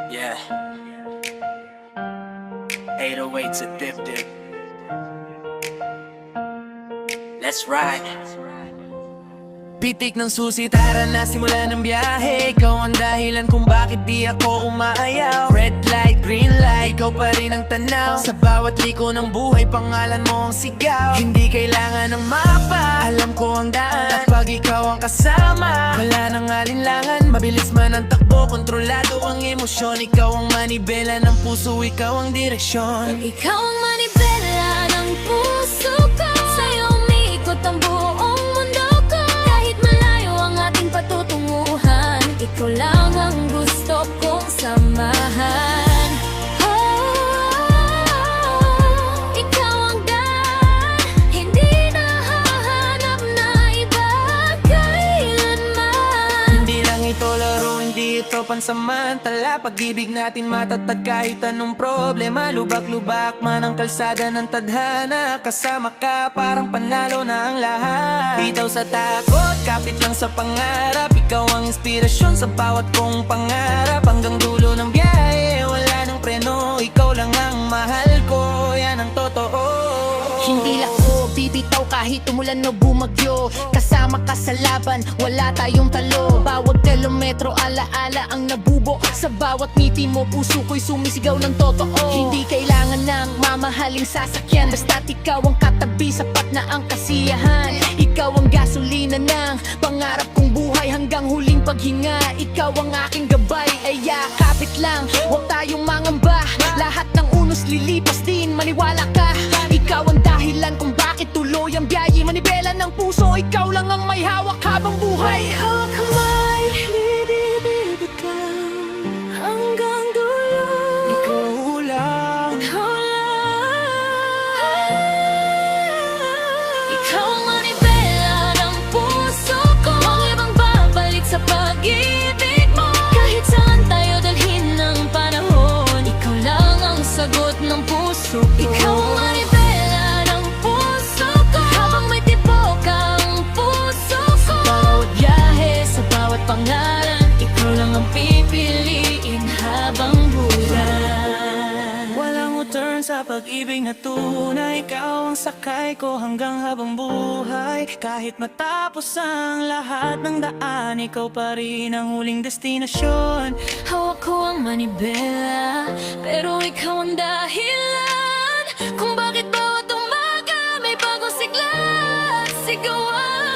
Yeah. 808 to Dip Dip. Let's ride. Pitik ng susi, tara na simulan ng biyahe. Ikaw ang dahilan kung bakit di ako umaayaw. Red light, green light, ikaw pa rin ang tanaw. Sa bawat liko ng buhay, pangalan mo ang sigaw. Hindi kailangan ng mapa, alam ko ang daan. At pag ikaw ang kasama, wala nang alinlangan. Mabilis man ang takbo, kontrolado ang emosyon. Ikaw ang manibela ng puso, ikaw ang direksyon. Ikaw ang manibela ng puso ko. Sa'yo umiikot ang buong mundo ko. Kahit malayo ang ating patutunguhan, ikaw lang ang gusto kong samahan. Ikaw ang daan, hindi nahahanap na iba kailanman. Hindi lang ito laro, hindi ito pansamantala. Pag-ibig natin matatag kahit anong problema. Lubak-lubak man ang kalsada ng tadhana. Kasama ka parang panalo na ang lahat. Bitaw sa takot, kapit lang sa pangarap. Ikaw ang inspirasyon sa bawat kong pangarap. Hanggang dulo ng biyahe, wala nang preno. Ikaw lang ang mahal ko, yan ang totoo. Hindi ako bibitaw kahit umulan o bumagyo. Kasama ka sa laban, wala tayong talo. Bawat kilometro, alaala ang nabubo. Sa bawat ngiti mo, puso ko'y sumisigaw ng totoo. Hindi kailangan ng mamahaling sasakyan. Basta't ikaw ang katabi, sapat na ang kasiyahan. Ikaw ang gasolina ng pangarap kong buhay. Hanggang huling paghinga, ikaw ang aking gabay. Ay yakapit lang, huwag tayong mangamba. Lahat ng unos lilipas din, maniwala ka. Ikaw ang dahilan kung bakit tuloy ang biyahe. Manibela ng puso, ikaw lang ang may hawak habang buhay. Hawak kamay, bibig ka hanggang dulo. Ikaw lang. Ikaw lang. Ikaw ang manibela ng puso ko. Ang ibang babalik sa pag-ibig mo. Kahit saan tayo dalhin ng panahon, ikaw lang ang sagot ng puso ko. Ikaw ang manibela ng puso ko. Habang may tibok ang puso ko. Sa bawat biyahe, sa bawat pangalan, ikaw lang ang pipiliin habang bulan. Walang u-turn sa pag-ibig na tunay. Ikaw ang sakay ko hanggang habang buhay. Kahit matapos ang lahat ng daan, ikaw pa rin ang huling destinasyon. Hawak ko ang manibela, pero ikaw ang dahilan kung bakit bawat umaga may bagong sigla at sigawan.